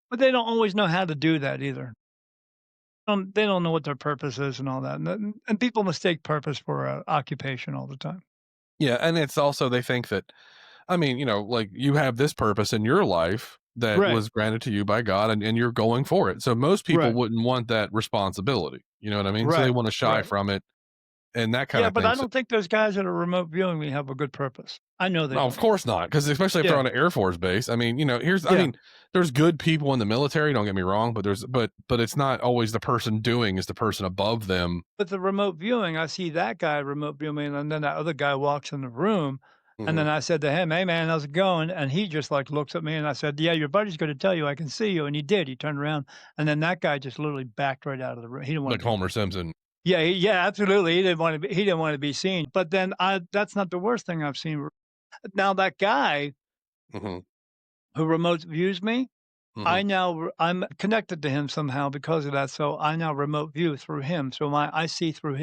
but they don't always know how to do that either. They don't know what their purpose is and all that, and people mistake purpose for, occupation all the time. Yeah, and it's also, they think that, I mean, like, you have this purpose in your life that Right, was granted to you by God, and you're going for it. So most people right, wouldn't want that responsibility. You know what I mean? So they right, want to shy right. from it and that kind Yeah, of but thing. I So, don't think those guys that are remote viewing me have a good purpose. I know they no, of don't. course not. Because especially if they're Yeah, on an Air Force base. I mean, yeah. there's good people in the military. Don't get me wrong, but but it's not always the person doing is the person above them. But the remote viewing, I see that guy remote view me, and then that other guy walks in the room, and Hmm. then I said to him, "Hey, man, how's it going?" And he just, like, looks at me, and I said, "Yeah, your buddy's gonna tell you I can see you," and he did. He turned around, and then that guy just literally backed right out of the room. He didn't wanna Like be Homer Simpson. yeah, absolutely. He didn't wanna be seen. But then I that's not the worst thing I've seen. Now that guy Hmm. who remote views me, Hmm. I'm connected to him somehow because of that, so I now remote view through him, so my I see through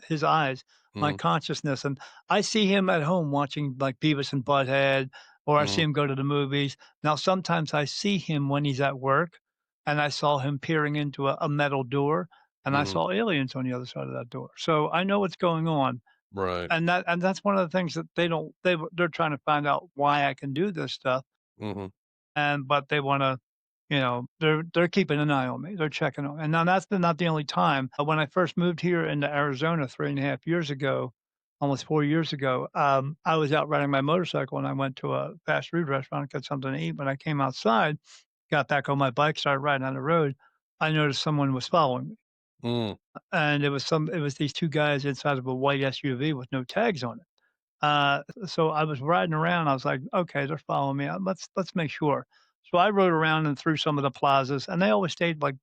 his eyes, my Hmm. consciousness, and I see him at home watching, like, Beavis and Butthead, or I see Hmm. him go to the movies. Now, sometimes I see him when he's at work, and I saw him peering into a metal door, and I Hmm. saw aliens on the other side of that door, so I know what's going on, Right. and that's one of the things that they don't they're trying to find out why I can do this stuff, Hmm. but they wanna they're keeping an eye on me. They're checking on me. And now that's not the only time. When I first moved here into Arizona 3.5 years ago, almost 4 years ago, I was out riding my motorcycle and I went to a fast food restaurant, got something to eat. When I came outside, got back on my bike, started riding on the road. I noticed someone was following me, Mm, and it was these 2 guys inside of a white SUV with no tags on it. So I was riding around, I was like, "Okay, they're following me, let's make sure." So I rode around and through some of the plazas, and they always stayed, like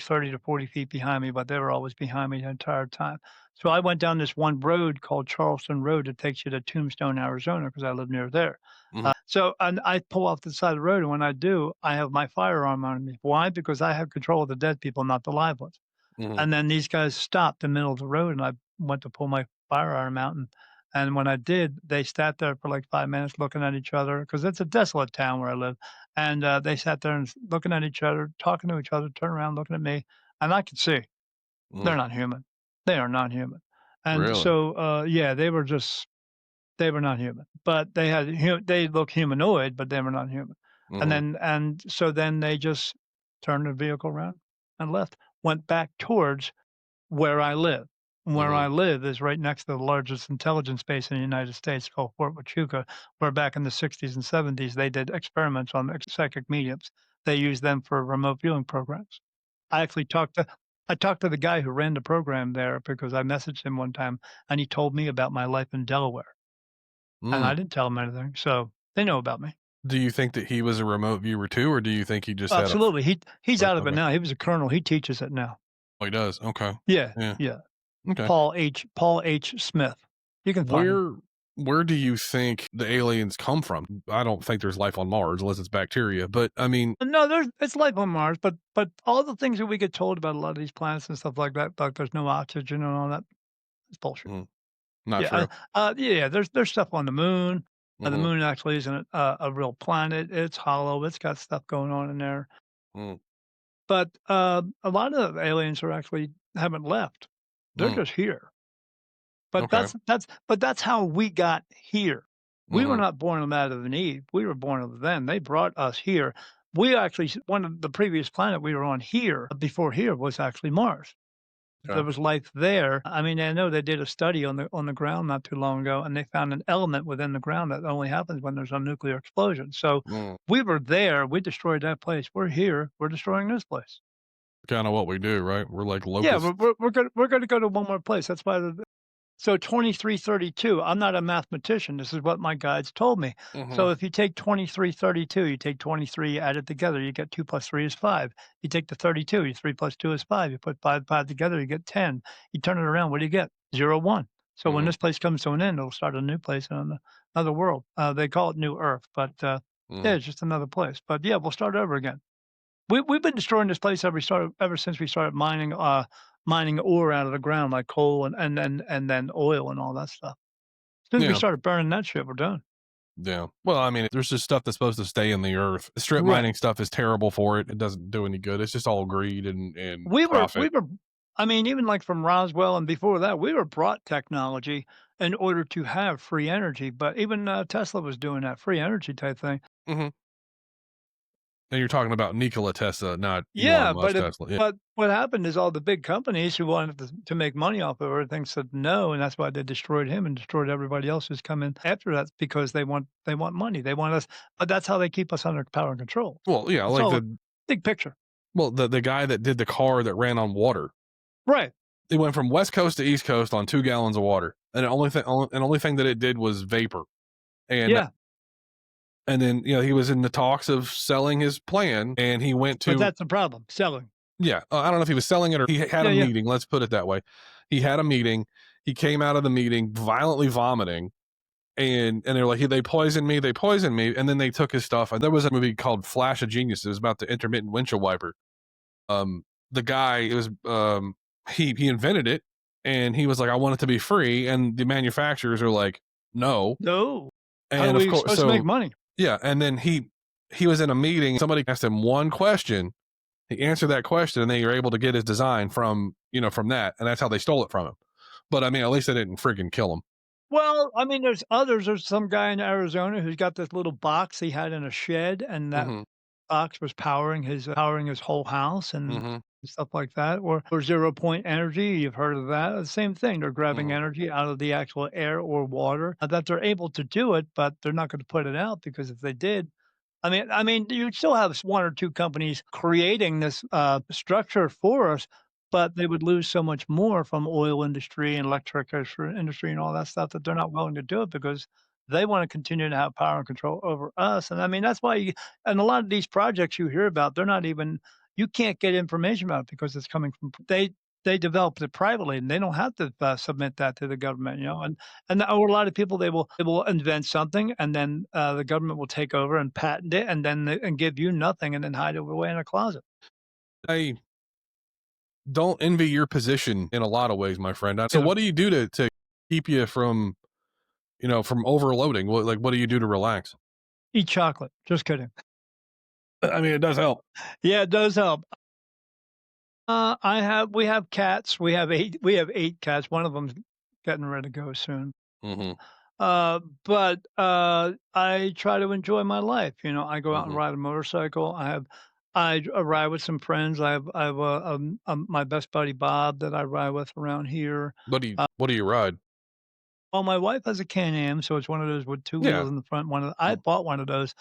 30 to 40 feet behind me, but they were always behind me the entire time. So I went down this one road called Charleston Road that takes you to Tombstone, Arizona, because I live near there. mhm, So and I pull off the side of the road, and when I do, I have my firearm on me. Why? Because I have control of the dead people, not the live ones. mhm, And then these guys stopped in the middle of the road, and I went to pull my firearm out, and when I did, they sat there for, like, 5 minutes looking at each other because it's a desolate town where I live, and, they sat there and looking at each other, talking to each other, turn around, looking at me, and I could see mm. they're not human. They are not human. And Really? so, yeah, they were not human, but they look humanoid, but they were not human. Mhm, And so then they just turned the vehicle around and left, went back towards where I live. Where mhm, I live is right next to the largest intelligence base in the United States called Fort Huachuca, where back in the '60s and '70s, they did experiments on psychic mediums. They used them for remote viewing programs. I actually talked to the guy who ran the program there because I messaged him one time, and he told me about my life in Delaware, and mm. I didn't tell him anything, so they know about me. Do you think that he was a remote viewer too, or do you think he just had a f Absolutely, he's out of it okay. now. He was a colonel, he teaches it now. Oh, he does? Okay. Yeah, Yeah. yeah. Okay. Paul H. Smith. You can find him. Where where do you think the aliens come from? I don't think there's life on Mars unless it's bacteria, but I mean, No, there's it's life on Mars, but all the things that we get told about a lot of these planets and stuff like there's no oxygen and all that, it's bullshit. mm, not Yeah, true. yeah, there's stuff on the moon. The Mhm, moon actually isn't a real planet. It's hollow. It's got stuff going on in there. mm, But a lot of aliens are actually haven't left. They're mm, just here. But okay. that's how we got here. We were Mhm, not born of Adam and Eve. We were born of them. They brought us here. We actually one of the previous planet we were on here before here was actually Mars. There okay. was life there. I mean, I know they did a study on the ground not too long ago, and they found an element within the ground that only happens when there's a nuclear explosion. So Mm, we were there. We destroyed that place. We're here. We're destroying this place. kinda what we do, right? We're like Yeah, locusts. we're gonna go to one more place. That's why so 2332, I'm not a mathematician, this is what my guides told me. Mhm, So if you take 2332, you take 23, add it together, you get 2 plus 3 is 5. You take the 32, 3 plus 2 is 5. You put 5 together, you get 10. You turn it around, what do you get? 0, 1. So when mhm, this place comes to an end, it'll start a new place in another world. They call it New Earth, but, yeah, mhm. it's just another place. But, yeah, we'll start over again. We've been destroying this place ever since we started mining ore out of the ground like coal and then oil and all that stuff. As soon as we Yeah, started burning that shit, we're done. yeah. Well, I mean, there's just stuff that's supposed to stay in the earth. Strip Right. mining stuff is terrible for it. It doesn't do any good. It's just all greed and We profit. were I mean, even like from Roswell and before that, we were brought technology in order to have free energy, but even, Tesla was doing that free energy type thing. Mhm. And you're talking about Nikola Tesla, not Elon Yeah, Musk Tesla. Yeah. but what happened is all the big companies who wanted to make money off of everything said no, and that's why they destroyed him and destroyed everybody else who's come in after that because they want money. They want us but that's how they keep us under power and control. Well, yeah, It's like all the big picture. the guy that did the car that ran on water. Right. It went from West Coast to East Coast on 2 gallons of water, and the only thing that it did was vapor, and Yeah, and then, he was in the talks of selling his plan, and he went but to that's the problem, selling. yeah, I don't know if he was selling it or he had Yeah, a yeah. meeting, let's put it that way. He had a meeting, he came out of the meeting violently vomiting, and they're like, "They poisoned me," and then they took his stuff, and there was a movie called Flash of Genius, it was about the intermittent windshield wiper. The guy it was he invented it and he was like, I want it to be free, and the manufacturers are like, no. No. How are And of we course, supposed to make so money? yeah, and then he was in a meeting, somebody asked him one question, he answered that question, and they were able to get his design from from that, and that's how they stole it from him. But I mean, at least they didn't freaking kill him. Well, I mean, there's others. There's some guy in Arizona who's got this little box he had in a shed, and that Hmm. box was powering his whole house and Hmm. stuff like that, or zero point energy, you've heard of that. The same thing, they're grabbing Hmm. energy out of the actual air or water, that they're able to do it, but they're not gonna put it out because if they did, I mean, you still have one or two companies creating this structure for us, but they would lose so much more from oil industry and electric industry and all that stuff that they're not willing to do it because they want to continue to have power and control over us. And I mean, that's why and a lot of these projects you hear about, they're not even, you can't get information about it because it's coming from, they developed it privately and they don't have to submit that to the government, and or a lot of people, they will invent something, and then, the government will take over and patent it, and then and give you nothing, and then hide it away in a closet. I don't envy your position in a lot of ways, my friend. So Either. what do you do to keep you from, from overloading? What do you do to relax? Eat chocolate. Just kidding. I mean, it does help. Yeah, it does help. We have cats. We have 8 cats. One of them's getting ready to go soon. Mhm. But I try to enjoy my life. I go out and Mhm. ride a motorcycle. I ride with some friends. I have my best buddy Bob that I ride with around here. What do you ride? Well, my wife has a Can-Am, so it's one of those with 2 Yeah. wheels in the front. I Mm. bought one of those,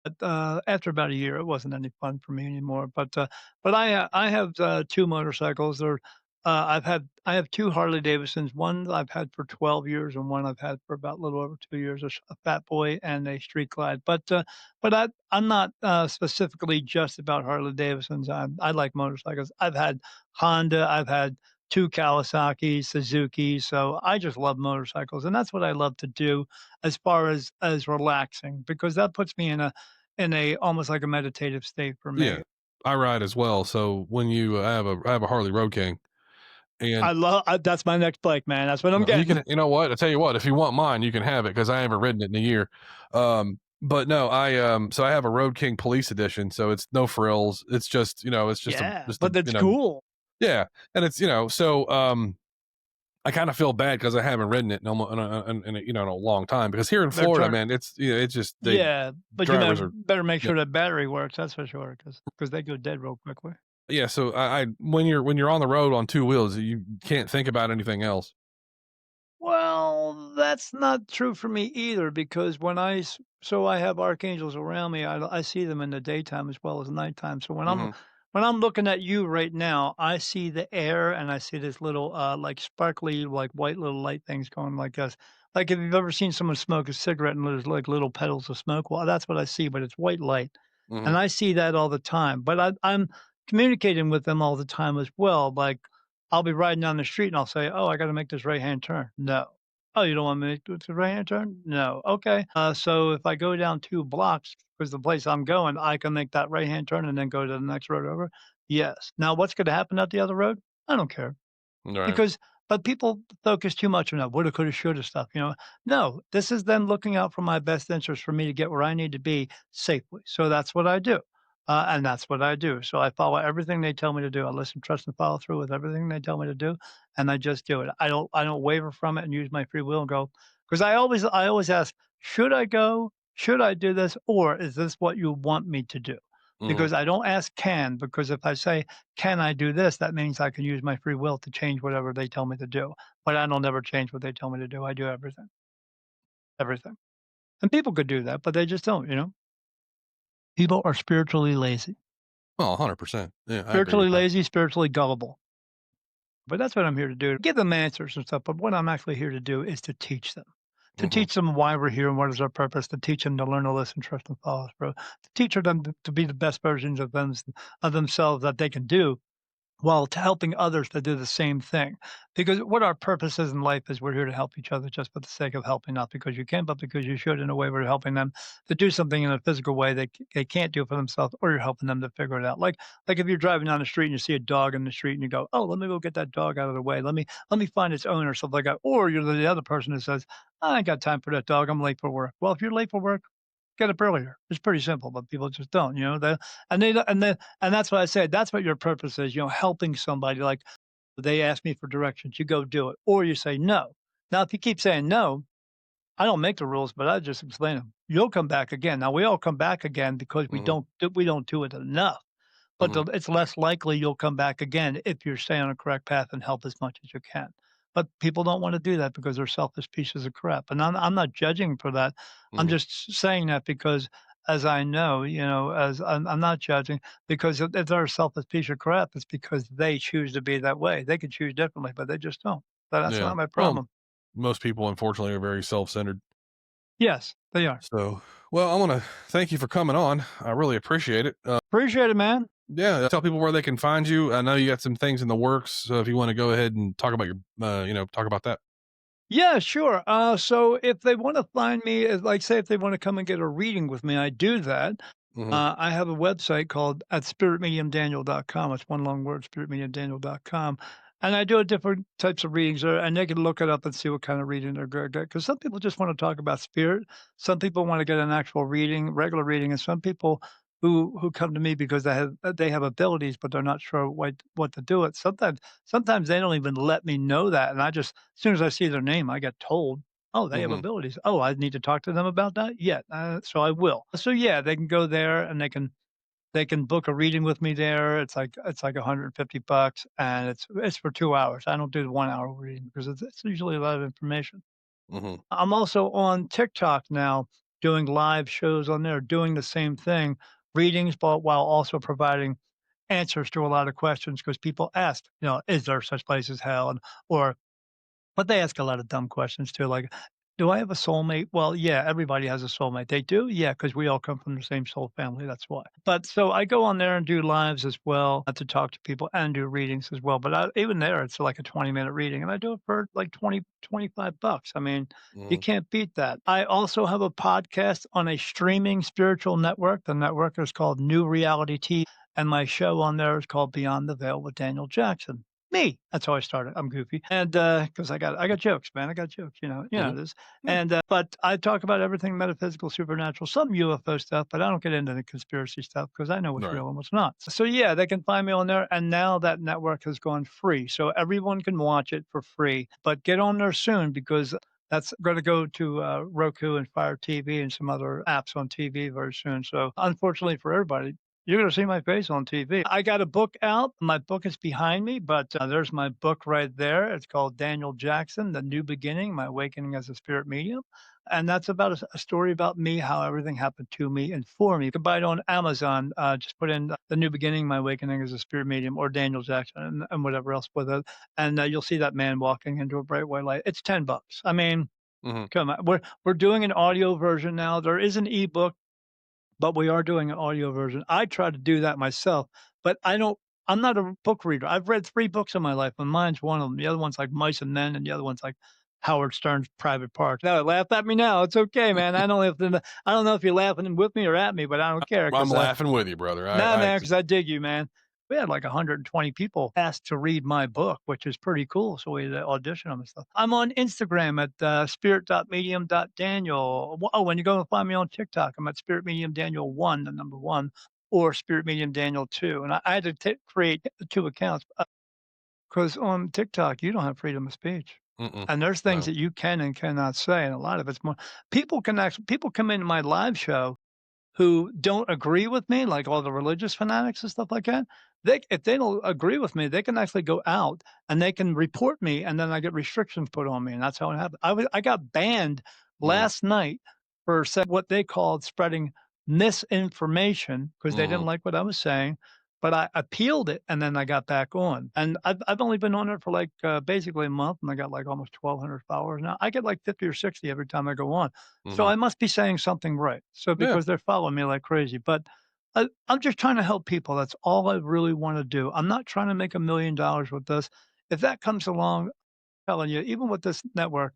but, after about a year, it wasn't any fun for me anymore. But I have 2 motorcycles. I have 2 Harley Davidsons. One I've had for 12 years, and one I've had for about a little over 2 years, a Fat Boy and a Street Glide. But I'm not, specifically just about Harley Davidsons. I like motorcycles. I've had Honda. I've had 2 Kawasaki, Suzuki. So I just love motorcycles, and that's what I love to do as far as relaxing, because that puts me in a almost like a meditative state for Yeah. me. I ride as well. So when I have a Harley Road King, and That's my next bike, man. That's what I'm you getting. can, what? I tell you what, if you want mine, you can have it because I haven't ridden it in a year. But no, so I have a Road King Police Edition, so it's no frills. It's just, it's just a Yeah, just a but that's cool. yeah, and it's, so I kind of feel bad because I haven't ridden it in a long time, because here in They're Florida, trying man, it's just they Yeah, but you drivers are, better make yeah. sure that battery works, that's for sure, because they go dead real quickly. Yeah, so I when you're on the road on 2 wheels, you can't think about anything else. Well, that's not true for me either, because so I have archangels around me. I see them in the daytime as well as nighttime. So Mhm, when I'm looking at you right now, I see the air and I see this little like sparkly like white little light things going like this. Like if you've ever seen someone smoke a cigarette and there's like little petals of smoke, well, that's what I see, but it's white light. And mhm, I see that all the time. But I'm communicating with them all the time as well. Like I'll be riding down the street and I'll say, "Oh, I gotta make this right-hand turn." "No." "Oh, you don't want me to make the right-hand turn?" "No." "Okay." So if I go down 2 blocks, because the place I'm going, I can make that right-hand turn and then go to the next road over? Yes. Now what's gonna happen at the other road? I don't care. right, Because but people focus too much on that woulda, coulda, shoulda stuff. No, this is them looking out for my best interest for me to get where I need to be safely. So that's what I do, and that's what I do. So I follow everything they tell me to do. I listen, trust, and follow through with everything they tell me to do, and I just do it. I don't waver from it and use my free will and go, because I always ask, "Should I go? Should I do this? Or is this what you want me to do?" mhm, Because I don't ask can, because if I say, "Can I do this?" That means I can use my free will to change whatever they tell me to do, but I don't ever change what they tell me to do. I do everything, everything. And people could do that, but they just don't. People are spiritually lazy. oh, 100%. Yeah, I agree with Spiritually that. lazy, spiritually gullible. But that's what I'm here to do, give them answers and stuff, but what I'm actually here to do is to teach them. To Mhm, teach them why we're here and what is our purpose, to teach them to learn to listen, trust, and follow us, bro. To teach them to be the best versions of themselves that they can do, while to helping others to do the same thing. Because what our purpose is in life is we're here to help each other just for the sake of helping, not because you can, but because you should. In a way, we're helping them to do something in a physical way they can't do for themselves, or you're helping them to figure it out. Like if you're driving down the street and you see a dog in the street and you go, "Oh, let me go get that dog out of the way. Let me find its owner," or something like that. Or you're the other person that says, "I ain't got time for that dog. I'm late for work." Well, if you're late for work, get up earlier. It's pretty simple, but people just don't. And that's what I said. That's what your purpose is. Helping somebody. Like they ask me for directions, you go do it, or you say no. Now, if you keep saying no, I don't make the rules, but I just explain them. You'll come back again. Now we all come back again because mhm, we don't do it enough. But mhm, it's less likely you'll come back again if you're staying on a correct path and help as much as you can. But people don't want to do that because they're selfish pieces of crap. And I'm not judging for that. I'm mhm, just saying that because as I know, as I'm not judging because if they're a selfish piece of crap, it's because they choose to be that way. They could choose differently, but they just don't. But that's Yeah. not my Well, problem. most people unfortunately are very self-centered. Yes, they are. So, well, I want to thank you for coming on. I really appreciate it. Appreciate it, man. Yeah, tell people where they can find you. I know you got some things in the works, so if you want to go ahead and talk about your, talk about that. Yeah, sure. So if they want to find me, like, say, if they want to come and get a reading with me, I do that. Hmm. I have a website called at spiritmediumdaniel.com. It's one long word, spiritmediumdaniel.com. And I do different types of readings there, and they can look it up and see what kind of reading they're going to get. Because some people just want to talk about spirit. Some people want to get an actual reading, regular reading, and some people who come to me because they have abilities, but they're not sure what to do it. Sometimes they don't even let me know that, and I just as soon as I see their name, I get told, "Oh, they have Hmm. abilities. Oh, I need to talk to them about that? Yeah, so I will." So, yeah, they can go there and they can book a reading with me there. It's like 150 bucks, and it's for 2 hours. I don't do the 1 hour reading because it's usually a lot of information. Hmm. I'm also on TikTok now doing live shows on there, doing the same thing, readings, but while also providing answers to a lot of questions because people ask, "Is there such place as hell?" Or but they ask a lot of dumb questions too, like, "Do I have a soulmate?" Well, yeah, everybody has a soulmate. They do? Yeah, because we all come from the same soul family, that's why. But so I go on there and do lives as well, to talk to people and do readings as well, but even there, it's like a 20-minute reading, and I do it for like 20-25 bucks. I mean, you Hmm. can't beat that. I also have a podcast on a streaming spiritual network. The network is called New Reality TV, and my show on there is called Beyond the Veil with Daniel Jackson. Me. That's how I started. I'm goofy. And, because I got jokes, man. I got jokes, Hmm. this. Yeah. And, but I talk about everything metaphysical, supernatural, some UFO stuff, but I don't get into the conspiracy stuff because I know what's Right. real and what's not. So, yeah, they can find me on there. And now that network has gone free. So everyone can watch it for free. But get on there soon because that's going to go to Roku and Fire TV and some other apps on TV very soon. So, unfortunately for everybody, you're gonna see my face on TV. I got a book out. My book is behind me, but, there's my book right there. It's called Daniel Jackson: The New Beginning, My Awakening as a Spirit Medium, and that's about a story about me, how everything happened to me and for me. You can buy it on Amazon. Just put in The New Beginning, My Awakening as a Spirit Medium, or Daniel Jackson and whatever else with it, and, you'll see that man walking into a bright white light. It's 10 bucks. I mean, Hmm. come on. We're doing an audio version now. There is an ebook, but we are doing an audio version. I try to do that myself, but I'm not a book reader. I've read 3 books in my life, and mine's one of them. The other one's like Mice and Men, and the other one's like Howard Stern's Private Parts. Now, laugh at me now. It's okay, man. I don't know if you're laughing with me or at me, but I don't care I'm 'cause, laughing with you, brother. nah, I man, because I dig you, man. We had like 120 people asked to read my book, which is pretty cool. So we had to audition them and stuff. I'm on Instagram at spirit.medium.daniel. Oh, when you go and find me on TikTok, I'm at Spirit Medium Daniel 1, the number one, or Spirit Medium Daniel 2. And I had to create 2 accounts because on TikTok, you don't have freedom of speech. Mm-mm. And there's things No. that you can and cannot say. And a lot of it's more people come into my live show who don't agree with me, like all the religious fanatics and stuff like that, if they don't agree with me, they can actually go out and they can report me, and then I get restrictions put on me, and that's how it happened. I got banned Mm-hmm. last night for what they called spreading misinformation because they Mm-hmm. didn't like what I was saying, but I appealed it, and then I got back on. And I've only been on it for, like, basically a month, and I got, like, almost 1,200 followers now. I get, like, 50 or 60 every time I go on. So Mm-hmm. I must be saying something right. So Yeah. because they're following me like crazy, but I'm just trying to help people. That's all I really want to do. I'm not trying to make $1 million with this. If that comes along, I'm telling you, even with this network,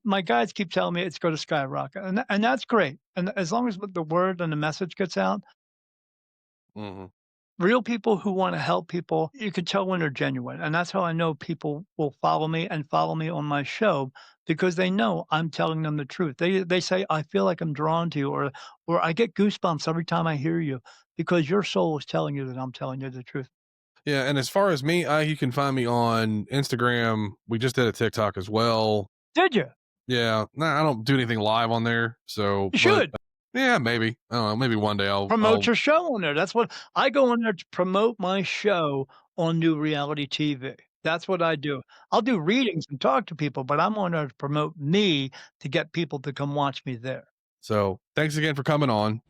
my guides keep telling me it's going to skyrocket, and that's great. And as long as the word and the message gets out, Mm-hmm. real people who want to help people, you can tell when they're genuine. And that's how I know people will follow me and follow me on my show because they know I'm telling them the truth. They say, I feel like I'm drawn to you, or I get goosebumps every time I hear you because your soul is telling you that I'm telling you the truth. Yeah. And as far as me, you can find me on Instagram. We just did a TikTok as well. Did you? Yeah. Nah, I don't do anything live on there. So, You but should yeah, maybe. I don't know. Maybe one day promote I'll, your show on there. That's what I go on there to promote my show on New Reality TV. That's what I do. I'll do readings and talk to people, but I'm on there to promote me to get people to come watch me there. So thanks again for coming on.